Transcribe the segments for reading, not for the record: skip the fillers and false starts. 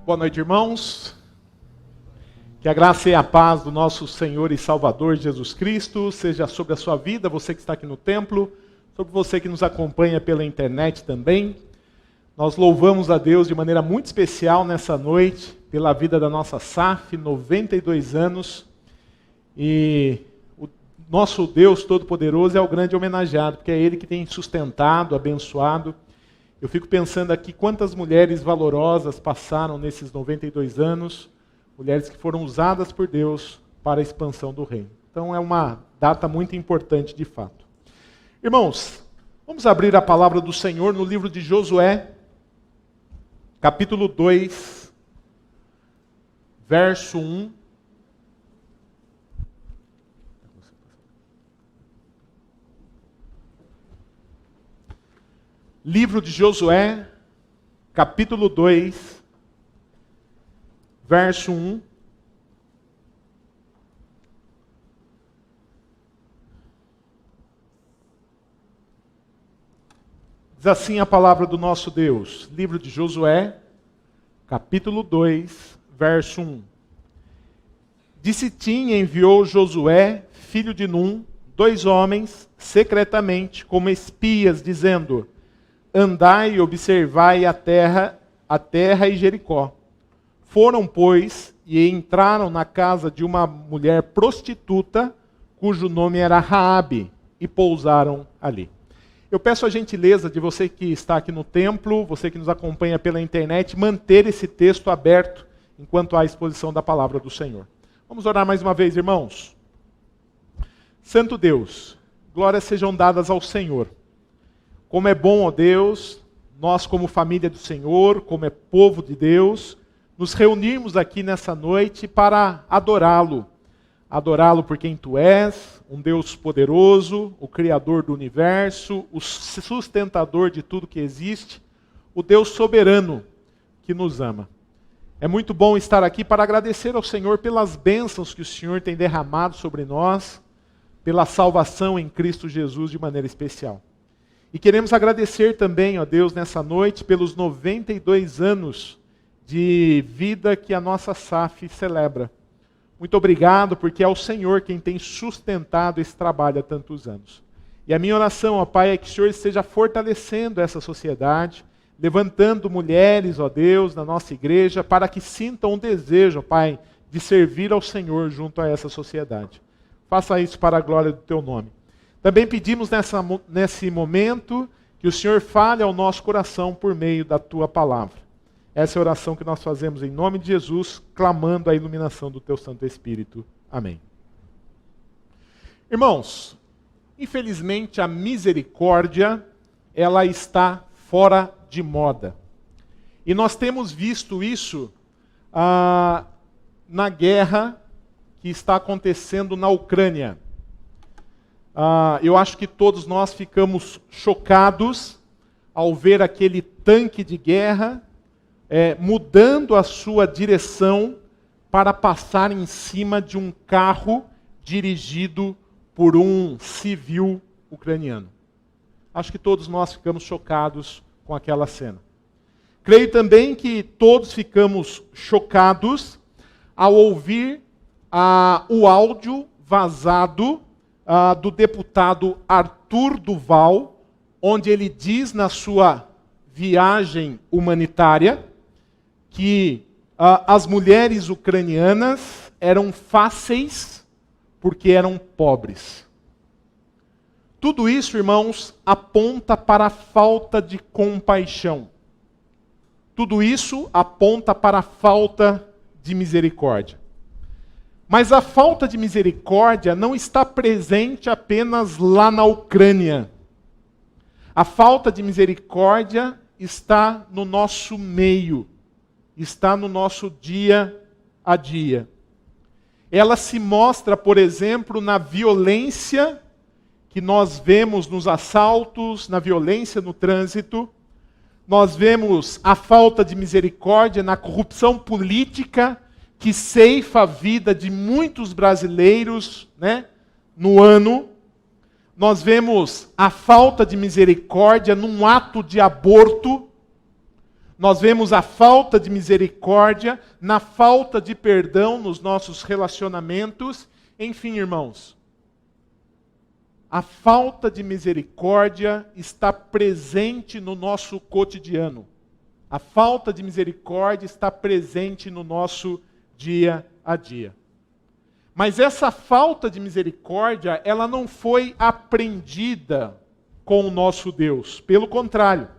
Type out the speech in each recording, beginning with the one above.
Boa noite, irmãos. Que a graça e a paz do nosso Senhor e Salvador Jesus Cristo seja sobre a sua vida, você que está aqui no templo, sobre você que nos acompanha pela internet também. Nós louvamos a Deus de maneira muito especial nessa noite, pela vida da nossa SAF, 92 anos. E o nosso Deus Todo-Poderoso é o grande homenageado, porque é Ele que tem sustentado, abençoado. Eu fico pensando aqui quantas mulheres valorosas passaram nesses 92 anos, mulheres que foram usadas por Deus para a expansão do reino. Então é uma data muito importante de fato. Irmãos, vamos abrir a palavra do Senhor no livro de Josué, capítulo 2, verso 1. Livro de Josué, capítulo 2, verso 1. Diz assim a palavra do nosso Deus. Livro de Josué, capítulo 2, verso 1. De Sitim enviou Josué, filho de Num, 2 homens, secretamente, como espias, dizendo: andai e observai a terra e Jericó. Foram, pois, e entraram na casa de uma mulher prostituta, cujo nome era Raabe, e pousaram ali. Eu peço a gentileza de você que está aqui no templo, você que nos acompanha pela internet, manter esse texto aberto enquanto há a exposição da palavra do Senhor. Vamos orar mais uma vez, irmãos. Santo Deus, glórias sejam dadas ao Senhor. Como é bom, ó Deus, nós como família do Senhor, como é povo de Deus, nos reunirmos aqui nessa noite para adorá-lo. Adorá-lo por quem Tu és, um Deus poderoso, o Criador do universo, o sustentador de tudo que existe, o Deus soberano que nos ama. É muito bom estar aqui para agradecer ao Senhor pelas bênçãos que o Senhor tem derramado sobre nós, pela salvação em Cristo Jesus de maneira especial. E queremos agradecer também, ó Deus, nessa noite, pelos 92 anos de vida que a nossa SAF celebra. Muito obrigado, porque é o Senhor quem tem sustentado esse trabalho há tantos anos. E a minha oração, ó Pai, é que o Senhor esteja fortalecendo essa sociedade, levantando mulheres, ó Deus, na nossa igreja, para que sintam um desejo, ó Pai, de servir ao Senhor junto a essa sociedade. Faça isso para a glória do Teu nome. Também pedimos nesse momento que o Senhor fale ao nosso coração por meio da Tua palavra. Essa é a oração que nós fazemos em nome de Jesus, clamando a iluminação do Teu Santo Espírito. Amém. Irmãos, infelizmente a misericórdia, ela está fora de moda. E nós temos visto isso na guerra que está acontecendo na Ucrânia. Eu acho que todos nós ficamos chocados ao ver aquele tanque de guerra mudando a sua direção para passar em cima de um carro dirigido por um civil ucraniano. Acho que todos nós ficamos chocados com aquela cena. Creio também que todos ficamos chocados ao ouvir o áudio vazado do deputado Arthur Duval, onde ele diz na sua viagem humanitária que as mulheres ucranianas eram fáceis porque eram pobres. Tudo isso, irmãos, aponta para a falta de compaixão. Tudo isso aponta para a falta de misericórdia. Mas a falta de misericórdia não está presente apenas lá na Ucrânia. A falta de misericórdia está no nosso meio, está no nosso dia a dia. Ela se mostra, por exemplo, na violência que nós vemos nos assaltos, na violência no trânsito. Nós vemos a falta de misericórdia na corrupção política, que ceifa a vida de muitos brasileiros, no ano. Nós vemos a falta de misericórdia num ato de aborto. Nós vemos a falta de misericórdia, na falta de perdão nos nossos relacionamentos. Enfim, irmãos, a falta de misericórdia está presente no nosso cotidiano. A falta de misericórdia está presente no nosso dia a dia. Mas essa falta de misericórdia, ela não foi aprendida com o nosso Deus. Pelo contrário,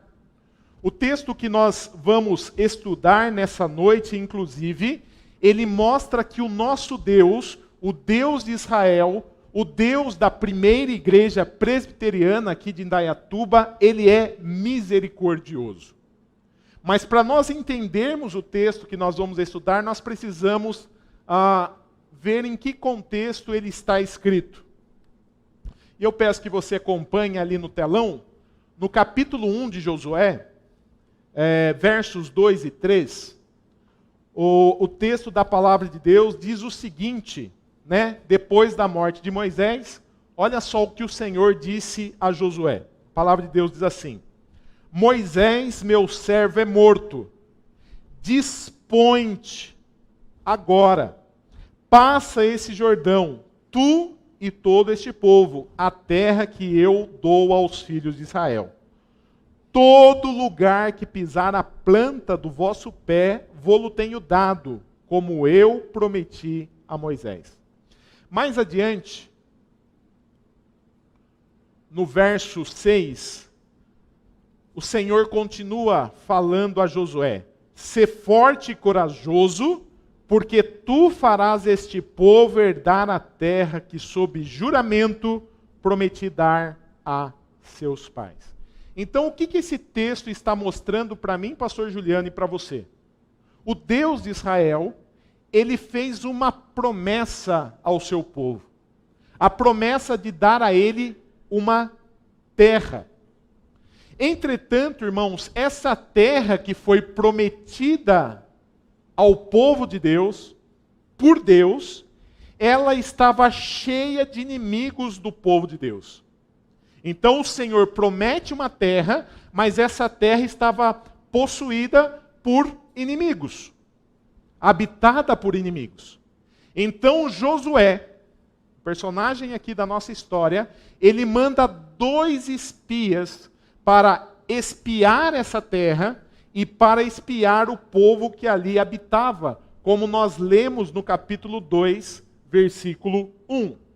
o texto que nós vamos estudar nessa noite, inclusive, ele mostra que o nosso Deus, o Deus de Israel, o Deus da primeira igreja presbiteriana aqui de Indaiatuba, ele é misericordioso. Mas para nós entendermos o texto que nós vamos estudar, nós precisamos ver em que contexto ele está escrito. E eu peço que você acompanhe ali no telão, no capítulo 1 de Josué, versos 2 e 3, o texto da palavra de Deus diz o seguinte, depois da morte de Moisés, olha só o que o Senhor disse a Josué. A palavra de Deus diz assim: Moisés, meu servo, é morto. Dispõe-te agora, passa esse Jordão, tu e todo este povo, a terra que eu dou aos filhos de Israel. Todo lugar que pisar a planta do vosso pé, vô-lo tenho dado, como eu prometi a Moisés. Mais adiante, no verso 6, o Senhor continua falando a Josué: sê forte e corajoso, porque tu farás este povo herdar a terra que sob juramento prometi dar a seus pais. Então, o que esse texto está mostrando para mim, pastor Juliano, e para você? O Deus de Israel, ele fez uma promessa ao seu povo. A promessa de dar a ele uma terra. Entretanto, irmãos, essa terra que foi prometida ao povo de Deus, por Deus, ela estava cheia de inimigos do povo de Deus. Então o Senhor promete uma terra, mas essa terra estava possuída por inimigos, habitada por inimigos. Então Josué, personagem aqui da nossa história, ele manda 2 espias para espiar essa terra e para espiar o povo que ali habitava, como nós lemos no capítulo 2, versículo 1.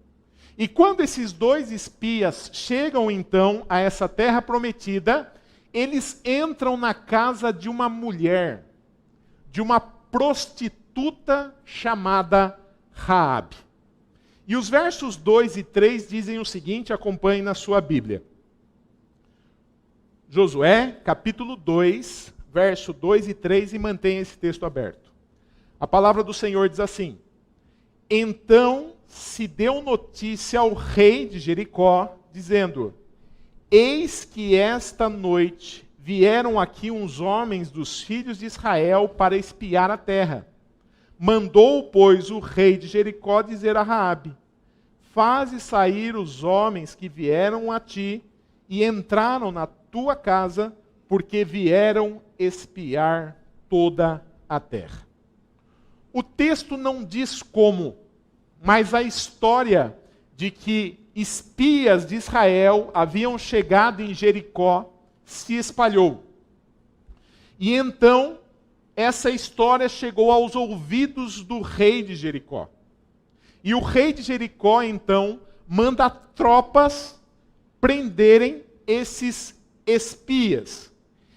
E quando esses 2 espias chegam então a essa terra prometida, eles entram na casa de uma mulher, de uma prostituta chamada Raabe. E os versos 2 e 3 dizem o seguinte, acompanhe na sua Bíblia. Josué, capítulo 2, verso 2 e 3, e mantenha esse texto aberto. A palavra do Senhor diz assim: então se deu notícia ao rei de Jericó, dizendo: eis que esta noite vieram aqui uns homens dos filhos de Israel para espiar a terra. Mandou, pois, o rei de Jericó dizer a Raabe: faze sair os homens que vieram a ti e entraram na tua casa, porque vieram espiar toda a terra. O texto não diz como, mas a história de que espias de Israel haviam chegado em Jericó se espalhou. E então, essa história chegou aos ouvidos do rei de Jericó. E o rei de Jericó, então, manda tropas prenderem esses espias.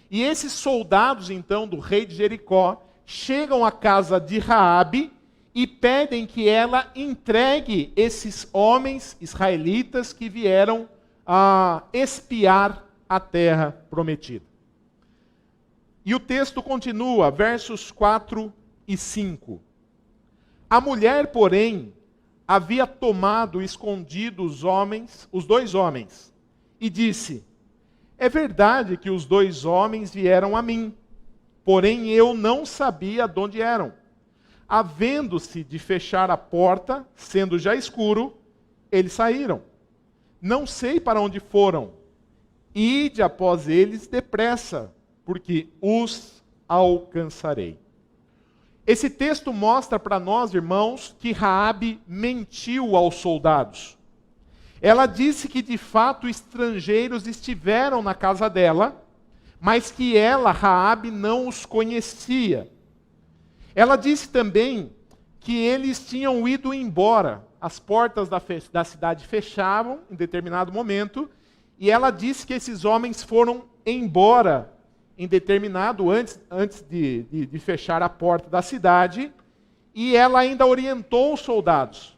E esses soldados, então, do rei de Jericó, chegam à casa de Raabe e pedem que ela entregue esses homens israelitas que vieram a espiar a terra prometida. E o texto continua, versos 4 e 5. A mulher, porém, havia tomado escondido os 2 homens, e disse: é verdade que os 2 homens vieram a mim, porém eu não sabia de onde eram. Havendo-se de fechar a porta, sendo já escuro, eles saíram. Não sei para onde foram. Ide após eles depressa, porque os alcançarei. Esse texto mostra para nós, irmãos, que Raabe mentiu aos soldados. Ela disse que de fato estrangeiros estiveram na casa dela, mas que ela, Raabe, não os conhecia. Ela disse também que eles tinham ido embora. As portas da cidade fechavam em determinado momento, e ela disse que esses homens foram embora em determinado, antes de fechar a porta da cidade, e ela ainda orientou os soldados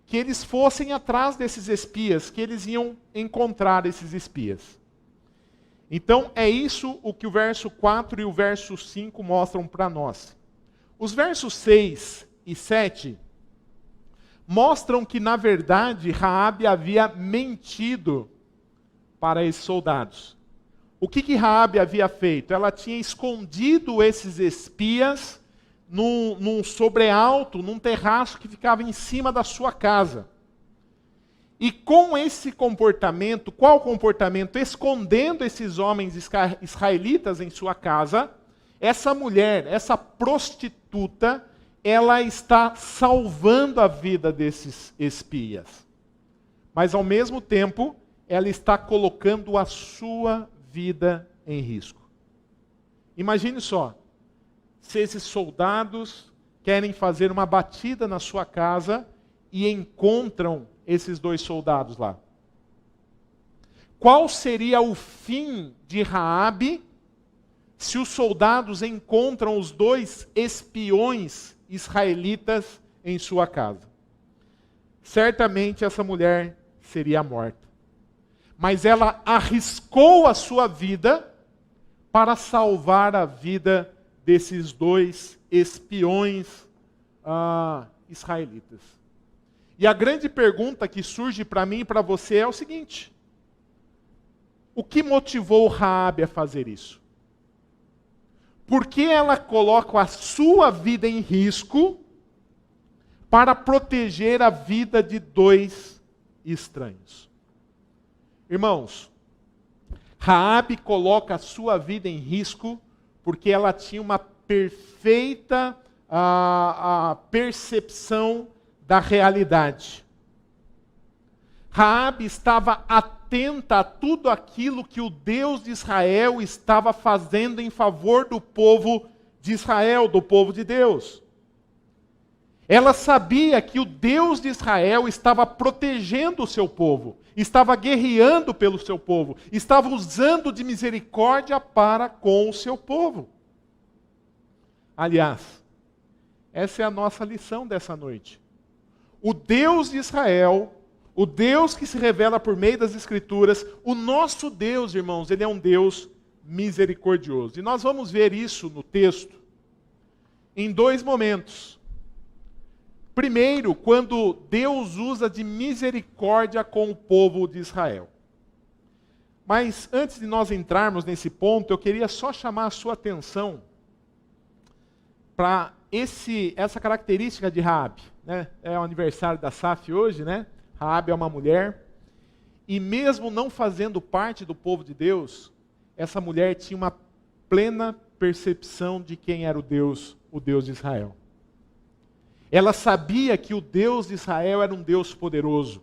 que eles fossem atrás desses espias, que eles iam encontrar esses espias. Então é isso o que o verso 4 e o verso 5 mostram para nós. Os versos 6 e 7 mostram que, na verdade, Raabe havia mentido para esses soldados. O que Raabe havia feito? Ela tinha escondido esses espias num sobrealto, num terraço que ficava em cima da sua casa. E com esse comportamento, qual comportamento? Escondendo esses homens israelitas em sua casa, essa mulher, essa prostituta, ela está salvando a vida desses espias. Mas ao mesmo tempo, ela está colocando a sua vida em risco. Imagine só, se esses soldados querem fazer uma batida na sua casa e encontram esses dois soldados lá. Qual seria o fim de Raabe se os soldados encontram os dois espiões israelitas em sua casa? Certamente essa mulher seria morta. Mas ela arriscou a sua vida para salvar a vida desses dois espiões israelitas. E a grande pergunta que surge para mim e para você é o seguinte: o que motivou Raabe a fazer isso? Por que ela coloca a sua vida em risco para proteger a vida de dois estranhos? Irmãos, Raabe coloca a sua vida em risco porque ela tinha uma perfeita percepção da realidade. Raabe estava atenta a tudo aquilo que o Deus de Israel estava fazendo em favor do povo de Israel, do povo de Deus. Ela sabia que o Deus de Israel estava protegendo o seu povo, estava guerreando pelo seu povo, estava usando de misericórdia para com o seu povo. Aliás, essa é a nossa lição dessa noite. O Deus de Israel, o Deus que se revela por meio das Escrituras, o nosso Deus, irmãos, ele é um Deus misericordioso. E nós vamos ver isso no texto em dois momentos. Primeiro, quando Deus usa de misericórdia com o povo de Israel. Mas antes de nós entrarmos nesse ponto, eu queria só chamar a sua atenção para essa característica de Raabe. Né? É o aniversário da Saf hoje, né? Raabe é uma mulher. E mesmo não fazendo parte do povo de Deus, essa mulher tinha uma plena percepção de quem era o Deus de Israel. Ela sabia que o Deus de Israel era um Deus poderoso.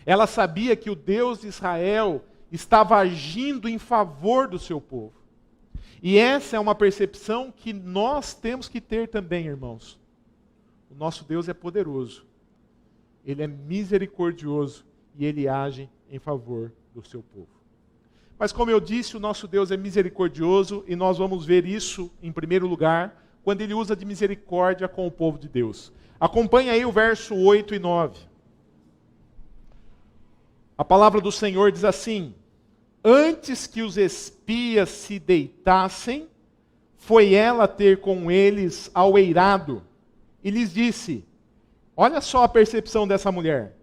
Ela sabia que o Deus de Israel estava agindo em favor do seu povo. E essa é uma percepção que nós temos que ter também, irmãos. O nosso Deus é poderoso. Ele é misericordioso e ele age em favor do seu povo. Mas como eu disse, o nosso Deus é misericordioso e nós vamos ver isso, em primeiro lugar, quando ele usa de misericórdia com o povo de Deus. Acompanhe aí o verso 8 e 9. A palavra do Senhor diz assim: antes que os espias se deitassem, foi ela ter com eles ao eirado, e lhes disse, olha só a percepção dessa mulher,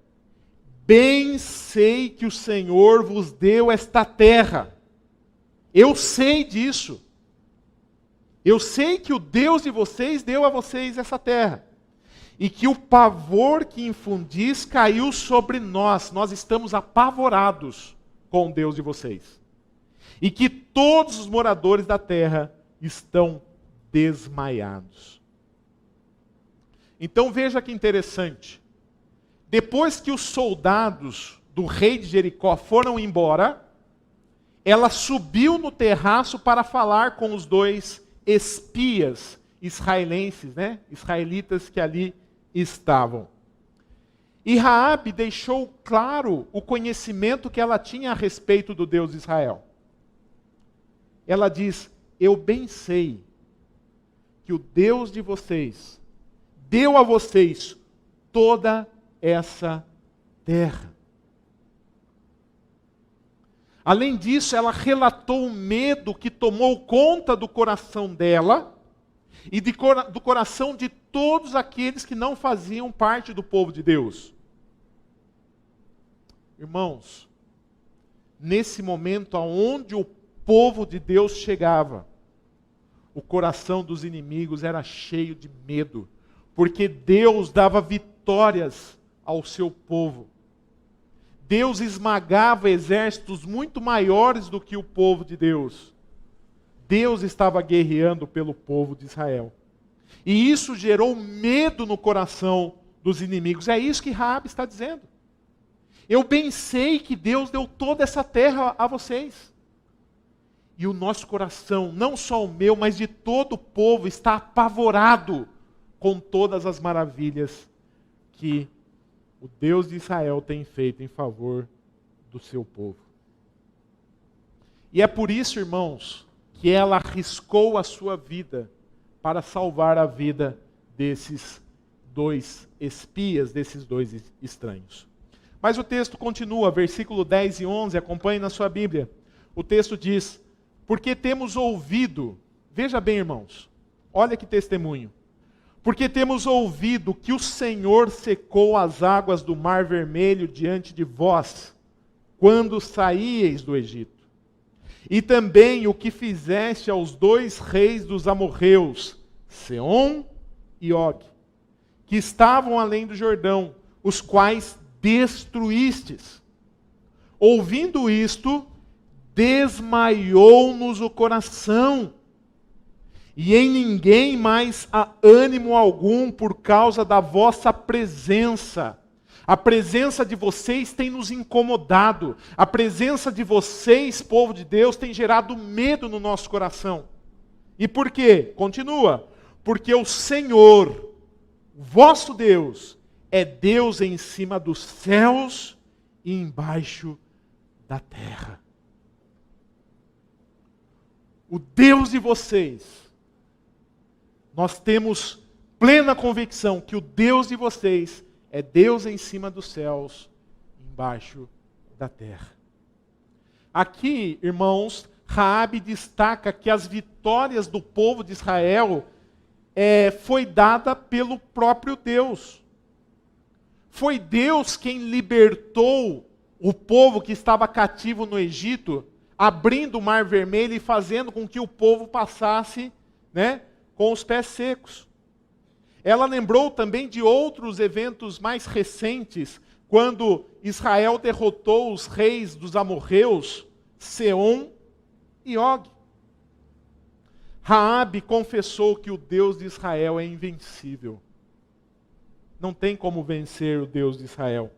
bem sei que o Senhor vos deu esta terra, eu sei disso, eu sei que o Deus de vocês deu a vocês essa terra, e que o pavor que infundis caiu sobre nós, nós estamos apavorados com o Deus de vocês. E que todos os moradores da terra estão desmaiados. Então veja que interessante. Depois que os soldados do rei de Jericó foram embora, ela subiu no terraço para falar com os dois espias israelenses, israelitas que ali estavam. E Raabe deixou claro o conhecimento que ela tinha a respeito do Deus de Israel. Ela diz: eu bem sei que o Deus de vocês deu a vocês toda essa terra. Além disso, ela relatou o medo que tomou conta do coração dela e do coração de todos aqueles que não faziam parte do povo de Deus. Irmãos, nesse momento aonde o povo de Deus chegava, o coração dos inimigos era cheio de medo, porque Deus dava vitórias ao seu povo. Deus esmagava exércitos muito maiores do que o povo de Deus. Deus estava guerreando pelo povo de Israel. E isso gerou medo no coração dos inimigos. É isso que Raabe está dizendo. Eu bem sei que Deus deu toda essa terra a vocês. E o nosso coração, não só o meu, mas de todo o povo, está apavorado com todas as maravilhas que o Deus de Israel tem feito em favor do seu povo. E é por isso, irmãos, que ela arriscou a sua vida para salvar a vida desses dois espias, desses dois estranhos. Mas o texto continua, versículo 10 e 11, acompanhe na sua Bíblia. O texto diz: porque temos ouvido, veja bem, irmãos, olha que testemunho. Porque temos ouvido que o Senhor secou as águas do Mar Vermelho diante de vós, quando saíeis do Egito. E também o que fizeste aos dois reis dos amorreus, Seom e Og, que estavam além do Jordão, os quais destruístes. Ouvindo isto, desmaiou-nos o coração, e em ninguém mais há ânimo algum por causa da vossa presença. A presença de vocês tem nos incomodado. A presença de vocês, povo de Deus, tem gerado medo no nosso coração. E por quê? Continua. Porque o Senhor, vosso Deus, é Deus em cima dos céus e embaixo da terra. O Deus de vocês, nós temos plena convicção que o Deus de vocês é Deus em cima dos céus, embaixo da terra. Aqui, irmãos, Raabe destaca que as vitórias do povo de Israel foi dada pelo próprio Deus. Foi Deus quem libertou o povo que estava cativo no Egito, abrindo o Mar Vermelho e fazendo com que o povo passasse, com os pés secos. Ela lembrou também de outros eventos mais recentes, quando Israel derrotou os reis dos amorreus, Seom e Og. Raabe confessou que o Deus de Israel é invencível. Não tem como vencer o Deus de Israel.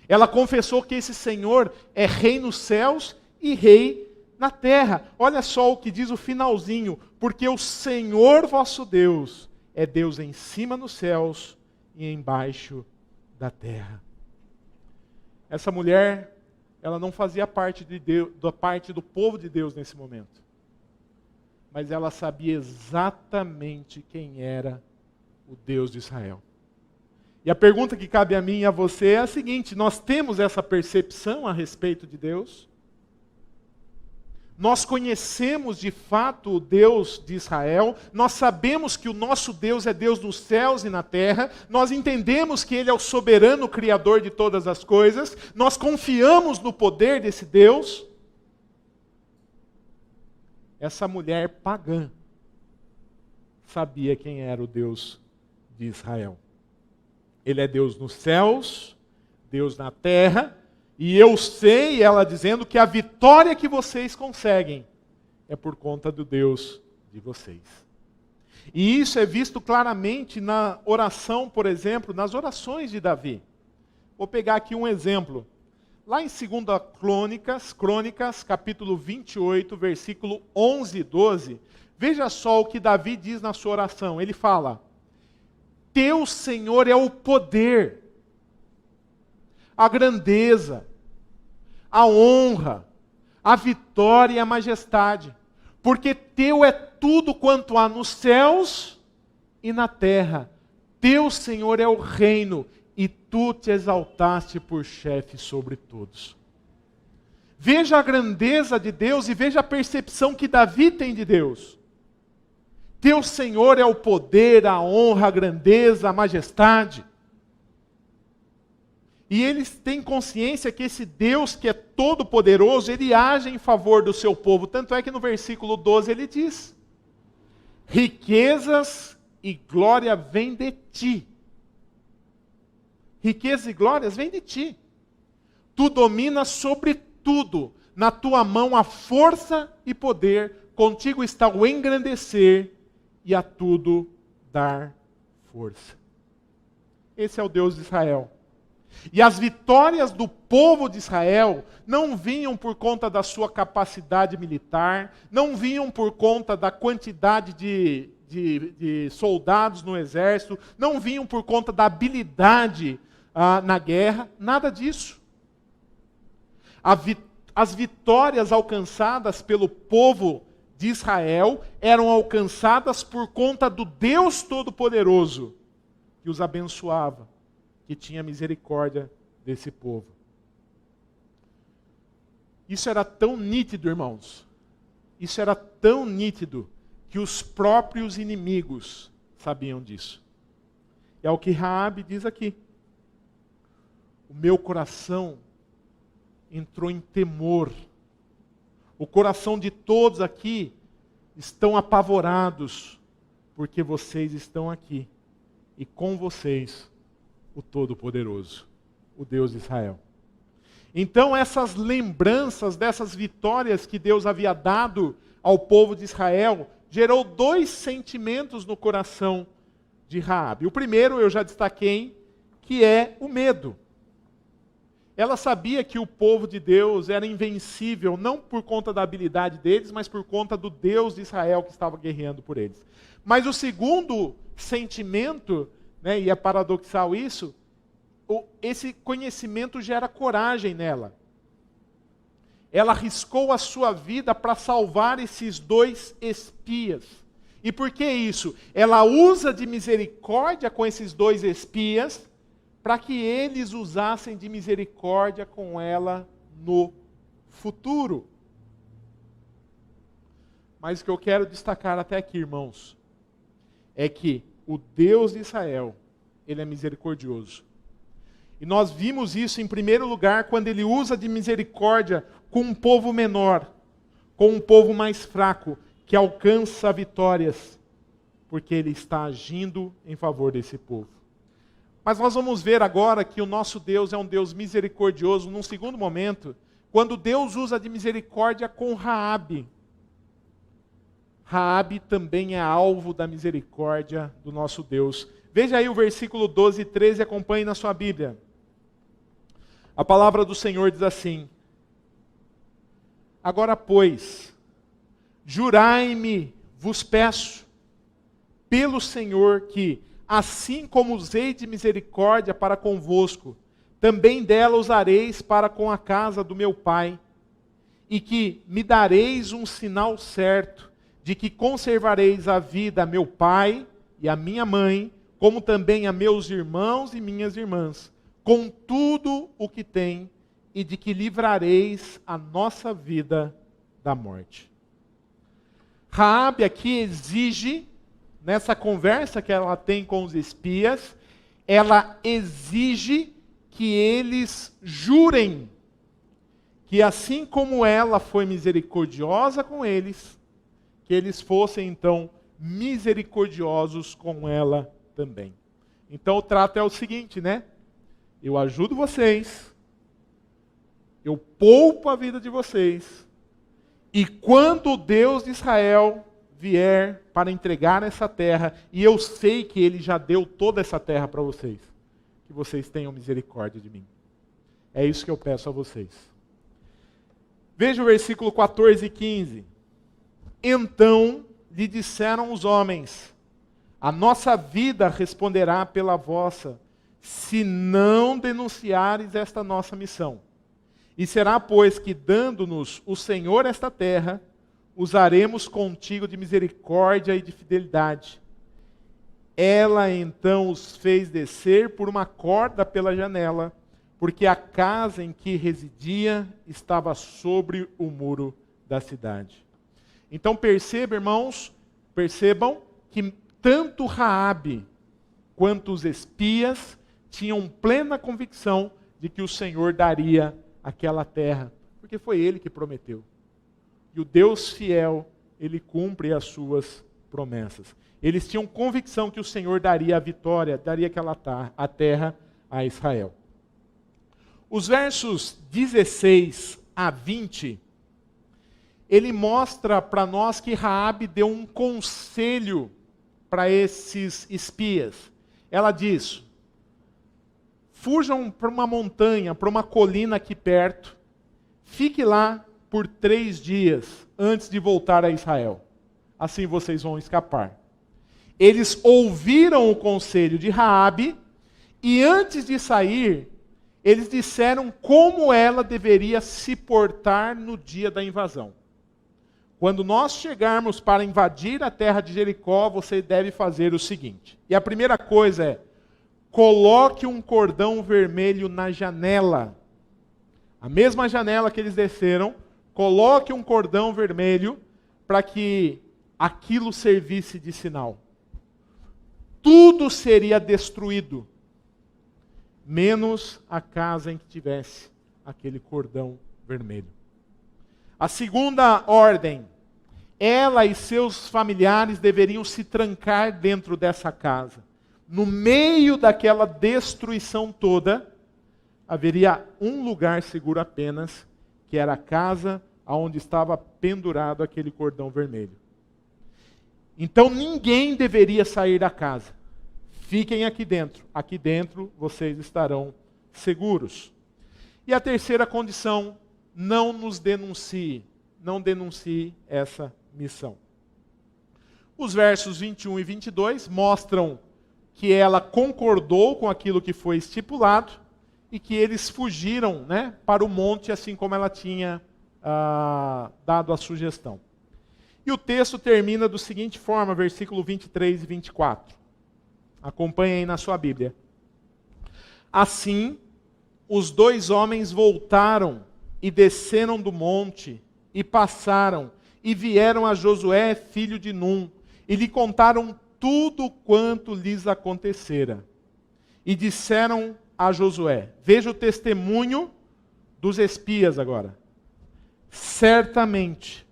Ela confessou que esse Senhor é rei nos céus e rei na terra. Olha só o que diz o finalzinho. Porque o Senhor vosso Deus é Deus em cima nos céus e embaixo da terra. Essa mulher, ela não fazia parte de Deus, da parte do povo de Deus nesse momento. Mas ela sabia exatamente quem era o Deus de Israel. E a pergunta que cabe a mim e a você é a seguinte: nós temos essa percepção a respeito de Deus? Nós conhecemos de fato o Deus de Israel, nós sabemos que o nosso Deus é Deus nos céus e na terra, nós entendemos que Ele é o soberano Criador de todas as coisas, nós confiamos no poder desse Deus. Essa mulher pagã sabia quem era o Deus de Israel. Ele é Deus nos céus, Deus na terra, e eu sei, ela dizendo, que a vitória que vocês conseguem é por conta do Deus de vocês. E isso é visto claramente na oração, por exemplo, nas orações de Davi. Vou pegar aqui um exemplo. Lá em 2 Crônicas, capítulo 28, versículo 11 e 12, veja só o que Davi diz na sua oração. Ele fala: Teu, Senhor, é o poder, a grandeza, a honra, a vitória e a majestade, porque teu é tudo quanto há nos céus e na terra. Teu, Senhor, é o reino, e tu te exaltaste por chefe sobre todos. Veja a grandeza de Deus e veja a percepção que Davi tem de Deus. Teu, Senhor, é o poder, a honra, a grandeza, a majestade. E eles têm consciência que esse Deus que é todo poderoso, ele age em favor do seu povo. Tanto é que no versículo 12 ele diz: riquezas e glória vêm de ti. Riquezas e glórias vêm de ti. Tu dominas sobre tudo. Na tua mão há força e poder. Contigo está o engrandecer e a tudo dar força. Esse é o Deus de Israel. E as vitórias do povo de Israel não vinham por conta da sua capacidade militar, não vinham por conta da quantidade de soldados no exército, não vinham por conta da habilidade na guerra, nada disso. As vitórias alcançadas pelo povo de Israel eram alcançadas por conta do Deus Todo-Poderoso que os abençoava, que tinha misericórdia desse povo. Isso era tão nítido, irmãos. Isso era tão nítido que os próprios inimigos sabiam disso. É o que Raabe diz aqui. O meu coração entrou em temor. O coração de todos aqui estão apavorados, porque vocês estão aqui. E com vocês o Todo-Poderoso, o Deus de Israel. Então essas lembranças dessas vitórias que Deus havia dado ao povo de Israel, gerou dois sentimentos no coração de Raabe. O primeiro eu já destaquei, que é o medo. Ela sabia que o povo de Deus era invencível, não por conta da habilidade deles, mas por conta do Deus de Israel que estava guerreando por eles. Mas o segundo sentimento, e é paradoxal isso, esse conhecimento gera coragem nela. Ela arriscou a sua vida para salvar esses dois espias. E por que isso? Ela usa de misericórdia com esses dois espias, para que eles usassem de misericórdia com ela no futuro. Mas o que eu quero destacar até aqui, irmãos, é que o Deus de Israel, ele é misericordioso. E nós vimos isso em primeiro lugar quando ele usa de misericórdia com um povo menor, com um povo mais fraco, que alcança vitórias, porque ele está agindo em favor desse povo. Mas nós vamos ver agora que o nosso Deus é um Deus misericordioso num segundo momento, quando Deus usa de misericórdia com Raabe. Raabe também é alvo da misericórdia do nosso Deus. Veja aí o versículo 12 e 13, acompanhe na sua Bíblia. A palavra do Senhor diz assim: agora, pois, jurai-me, vos peço, pelo Senhor, que, assim como usei de misericórdia para convosco, também dela usareis para com a casa do meu pai, e que me dareis um sinal certo, de que conservareis a vida a meu pai e a minha mãe, como também a meus irmãos e minhas irmãs, com tudo o que tem, e de que livrareis a nossa vida da morte. Raabe aqui exige, nessa conversa que ela tem com os espias, ela exige que eles jurem que assim como ela foi misericordiosa com eles, que eles fossem então misericordiosos com ela também. Então o trato é o seguinte, eu ajudo vocês, eu poupo a vida de vocês, e quando o Deus de Israel vier para entregar essa terra, e eu sei que Ele já deu toda essa terra para vocês, que vocês tenham misericórdia de mim. É isso que eu peço a vocês. Veja o versículo 14 e 15. Então lhe disseram os homens: a nossa vida responderá pela vossa, se não denunciares esta nossa missão. E será, pois, que dando-nos o Senhor esta terra, usaremos contigo de misericórdia e de fidelidade. Ela então os fez descer por uma corda pela janela, porque a casa em que residia estava sobre o muro da cidade. Então percebam que tanto Raabe quanto os espias tinham plena convicção de que o Senhor daria aquela terra, porque foi Ele que prometeu. E o Deus fiel, Ele cumpre as suas promessas. Eles tinham convicção que o Senhor daria a vitória, daria a terra a Israel. Os versos 16 a 20, ele mostra para nós que Raabe deu um conselho para esses espias. Ela diz: fujam para uma montanha, para uma colina aqui perto, fique lá por 3 dias antes de voltar a Israel. Assim vocês vão escapar. Eles ouviram o conselho de Raabe e antes de sair, eles disseram como ela deveria se portar no dia da invasão. Quando nós chegarmos para invadir a terra de Jericó, você deve fazer o seguinte. E a primeira coisa é: coloque um cordão vermelho na janela. A mesma janela que eles desceram, coloque um cordão vermelho para que aquilo servisse de sinal. Tudo seria destruído, menos a casa em que tivesse aquele cordão vermelho. A segunda ordem: ela e seus familiares deveriam se trancar dentro dessa casa. No meio daquela destruição toda, haveria um lugar seguro apenas, que era a casa onde estava pendurado aquele cordão vermelho. Então ninguém deveria sair da casa. Fiquem aqui dentro. Aqui dentro vocês estarão seguros. E a terceira condição: não nos denuncie. Não denuncie essa missão. Os versos 21 e 22 mostram que ela concordou com aquilo que foi estipulado e que eles fugiram, para o monte, assim como ela tinha dado a sugestão. E o texto termina da seguinte forma, versículo 23 e 24. Acompanhe aí na sua Bíblia. Assim, os 2 homens voltaram e desceram do monte e passaram e vieram a Josué, filho de Num, e lhe contaram tudo quanto lhes acontecera. E disseram a Josué, veja o testemunho dos espias agora: certamente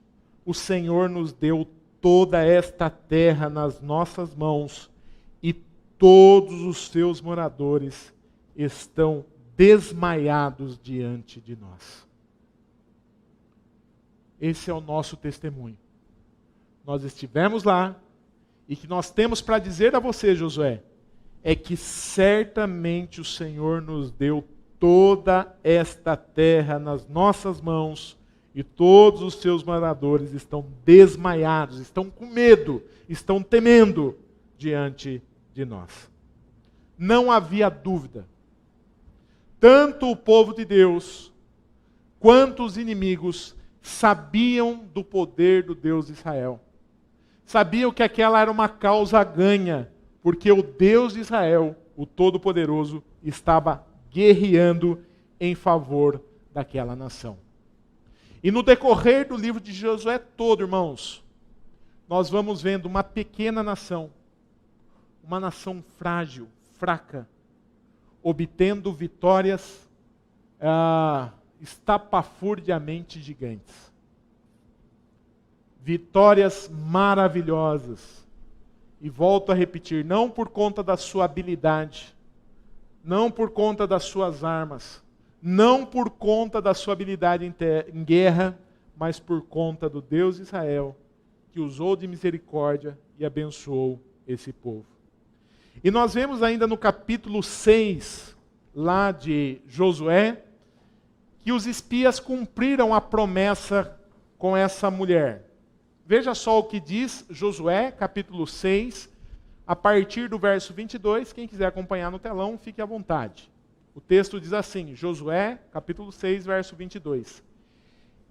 o Senhor nos deu toda esta terra nas nossas mãos, e todos os seus moradores estão desmaiados diante de nós. Esse é o nosso testemunho. Nós estivemos lá, e o que nós temos para dizer a você, Josué, é que certamente o Senhor nos deu toda esta terra nas nossas mãos, e todos os seus moradores estão desmaiados, estão com medo, estão temendo diante de nós. Não havia dúvida. Tanto o povo de Deus, quanto os inimigos, sabiam do poder do Deus de Israel. Sabiam que aquela era uma causa ganha, porque o Deus de Israel, o Todo-Poderoso, estava guerreando em favor daquela nação. E no decorrer do livro de Josué todo, irmãos, nós vamos vendo uma pequena nação, uma nação frágil, fraca, obtendo vitórias estapafurdiamente gigantes. Vitórias maravilhosas. E volto a repetir, não por conta da sua habilidade, não por conta das suas armas, não por conta da sua habilidade em guerra, mas por conta do Deus de Israel, que usou de misericórdia e abençoou esse povo. E nós vemos ainda no capítulo 6, lá de Josué, que os espias cumpriram a promessa com essa mulher. Veja só o que diz Josué, capítulo 6, a partir do verso 22. Quem quiser acompanhar no telão, fique à vontade. O texto diz assim, Josué, capítulo 6, verso 22.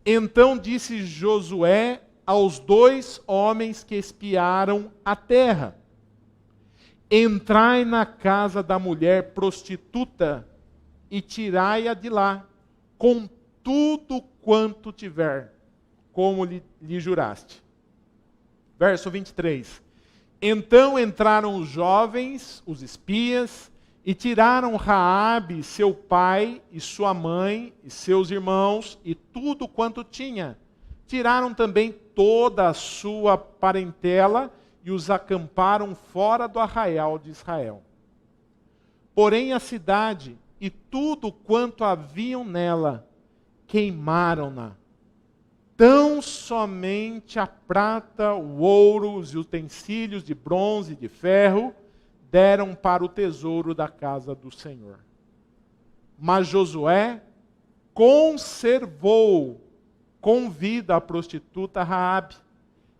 Então disse Josué aos 2 homens que espiaram a terra: entrai na casa da mulher prostituta e tirai-a de lá, com tudo quanto tiver, como lhe juraste. Verso 23. Então entraram os jovens, os espias, e tiraram Raabe, seu pai, e sua mãe, e seus irmãos, e tudo quanto tinha. Tiraram também toda a sua parentela, e os acamparam fora do arraial de Israel. Porém a cidade e tudo quanto haviam nela, queimaram-na. Tão somente a prata, o ouro, os utensílios de bronze e de ferro, deram para o tesouro da casa do Senhor. Mas Josué conservou com vida a prostituta Raabe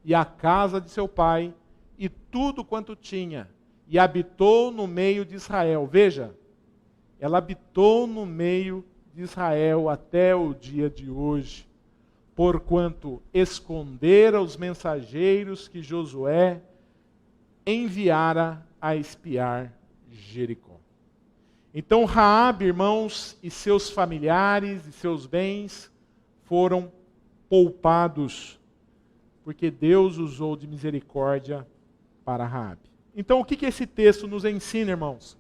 e a casa de seu pai e tudo quanto tinha, e habitou no meio de Israel. Veja, ela habitou no meio de Israel até o dia de hoje, porquanto escondera os mensageiros que Josué enviara a espiar Jericó. Então Raabe, irmãos, e seus familiares e seus bens foram poupados, porque Deus usou de misericórdia para Raabe. Então o que esse texto nos ensina, irmãos?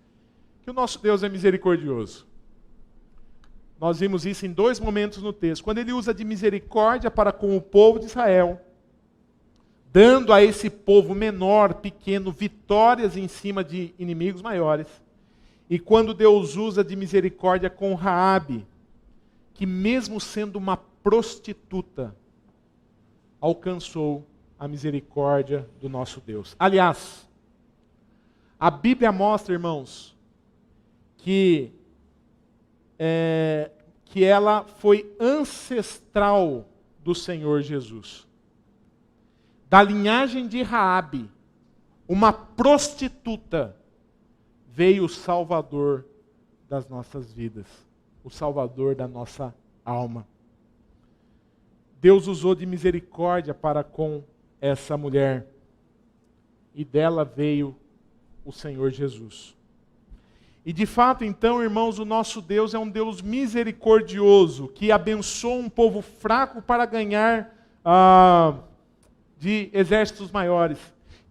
Que o nosso Deus é misericordioso. Nós vimos isso em 2 momentos no texto. Quando ele usa de misericórdia para com o povo de Israel, dando a esse povo menor, pequeno, vitórias em cima de inimigos maiores. E quando Deus usa de misericórdia com Raabe, que mesmo sendo uma prostituta, alcançou a misericórdia do nosso Deus. Aliás, a Bíblia mostra, irmãos, que ela foi ancestral do Senhor Jesus. Da linhagem de Raabe, uma prostituta, veio o Salvador das nossas vidas, o Salvador da nossa alma. Deus usou de misericórdia para com essa mulher, e dela veio o Senhor Jesus. E de fato, então, irmãos, o nosso Deus é um Deus misericordioso, que abençoa um povo fraco para ganhar de exércitos maiores,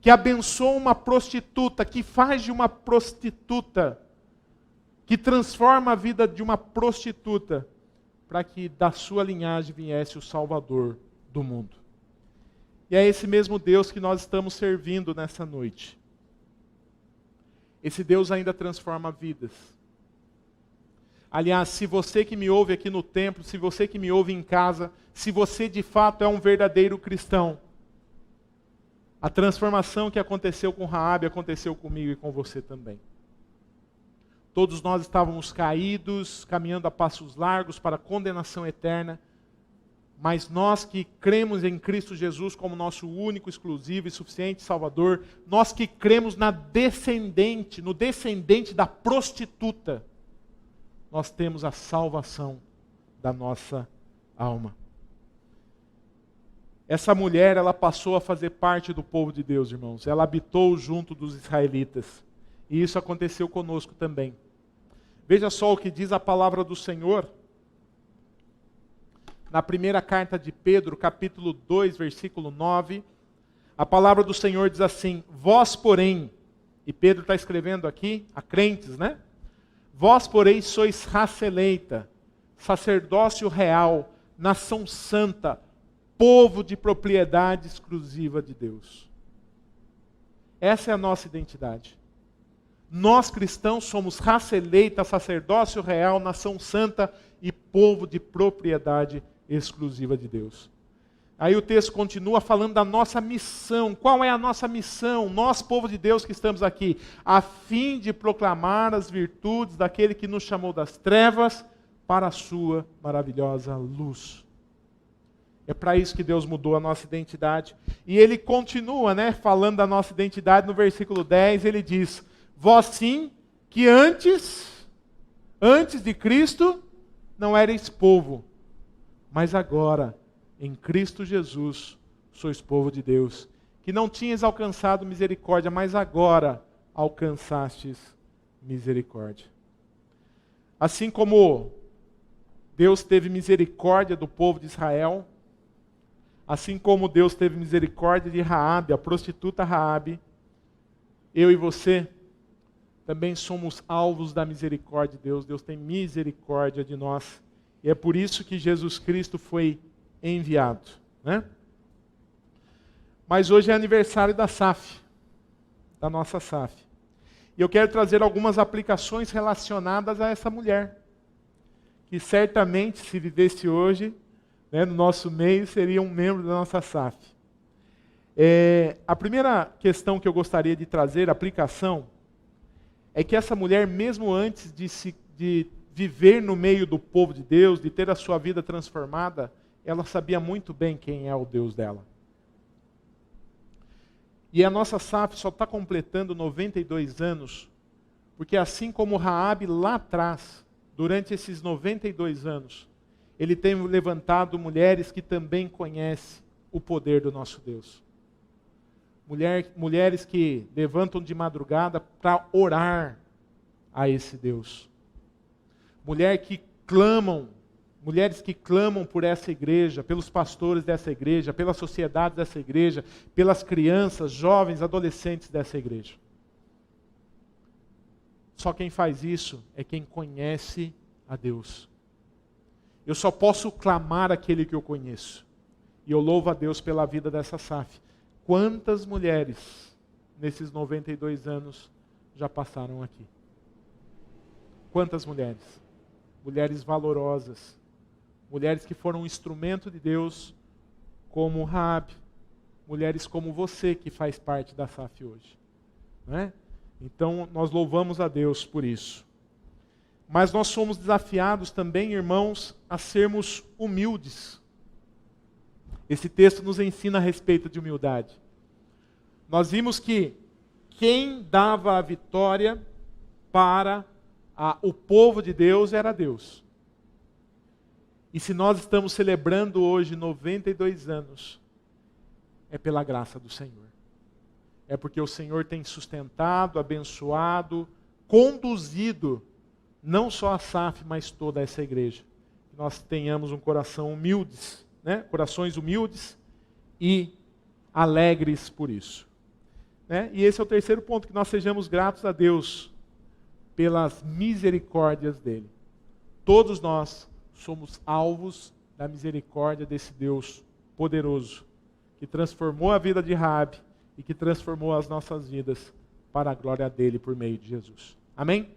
que abençoa uma prostituta, que faz de uma prostituta, que transforma a vida de uma prostituta, para que da sua linhagem viesse o Salvador do mundo. E é esse mesmo Deus que nós estamos servindo nessa noite. Esse Deus ainda transforma vidas. Aliás, se você que me ouve aqui no templo, se você que me ouve em casa, se você de fato é um verdadeiro cristão, a transformação que aconteceu com Raabe aconteceu comigo e com você também. Todos nós estávamos caídos, caminhando a passos largos para a condenação eterna, mas nós que cremos em Cristo Jesus como nosso único, exclusivo e suficiente Salvador, nós que cremos no descendente da prostituta, nós temos a salvação da nossa alma. Essa mulher, ela passou a fazer parte do povo de Deus, irmãos. Ela habitou junto dos israelitas. E isso aconteceu conosco também. Veja só o que diz a palavra do Senhor. Na primeira carta de Pedro, capítulo 2, versículo 9. A palavra do Senhor diz assim: vós, porém, e Pedro está escrevendo aqui a crentes, né? Vós, porém, sois raça eleita, sacerdócio real, nação santa, povo de propriedade exclusiva de Deus. Essa é a nossa identidade. Nós cristãos somos raça eleita, sacerdócio real, nação santa e povo de propriedade exclusiva de Deus. Aí o texto continua falando da nossa missão. Qual é a nossa missão? Nós, povo de Deus que estamos aqui, a fim de proclamar as virtudes daquele que nos chamou das trevas para a sua maravilhosa luz. É para isso que Deus mudou a nossa identidade. E ele continua, falando da nossa identidade no versículo 10, ele diz: vós sim, que antes de Cristo, não erais povo, mas agora, em Cristo Jesus, sois povo de Deus, que não tinhas alcançado misericórdia, mas agora alcançastes misericórdia. Assim como Deus teve misericórdia do povo de Israel, assim como Deus teve misericórdia de Raabe, a prostituta Raabe, eu e você também somos alvos da misericórdia de Deus. Deus tem misericórdia de nós. E é por isso que Jesus Cristo foi enviado. Mas hoje é aniversário da SAF, da nossa SAF. E eu quero trazer algumas aplicações relacionadas a essa mulher, que certamente, se vivesse hoje, no nosso meio, seria um membro da nossa SAF. A primeira questão que eu gostaria de trazer, aplicação, é que essa mulher, mesmo antes de viver no meio do povo de Deus, de ter a sua vida transformada, ela sabia muito bem quem é o Deus dela. E a nossa SAF só está completando 92 anos, porque assim como Raabe lá atrás, durante esses 92 anos, ele tem levantado mulheres que também conhecem o poder do nosso Deus. Mulheres que levantam de madrugada para orar a esse Deus. Mulheres que clamam por essa igreja, pelos pastores dessa igreja, pela sociedade dessa igreja, pelas crianças, jovens, adolescentes dessa igreja. Só quem faz isso é quem conhece a Deus. Eu só posso clamar aquele que eu conheço. E eu louvo a Deus pela vida dessa SAF. Quantas mulheres, nesses 92 anos, já passaram aqui? Quantas mulheres? Mulheres valorosas. Mulheres que foram um instrumento de Deus, como Raabe. Mulheres como você, que faz parte da SAF hoje. Então, nós louvamos a Deus por isso. Mas nós somos desafiados também, irmãos, a sermos humildes. Esse texto nos ensina a respeito de humildade. Nós vimos que quem dava a vitória para o povo de Deus era Deus. E se nós estamos celebrando hoje 92 anos, é pela graça do Senhor. É porque o Senhor tem sustentado, abençoado, conduzido, não só a SAF, mas toda essa igreja. Que nós tenhamos um coração humildes, corações humildes e alegres por isso. E esse é o terceiro ponto, que nós sejamos gratos a Deus pelas misericórdias dele. Todos nós somos alvos da misericórdia desse Deus poderoso, que transformou a vida de Raabe e que transformou as nossas vidas para a glória dele por meio de Jesus. Amém?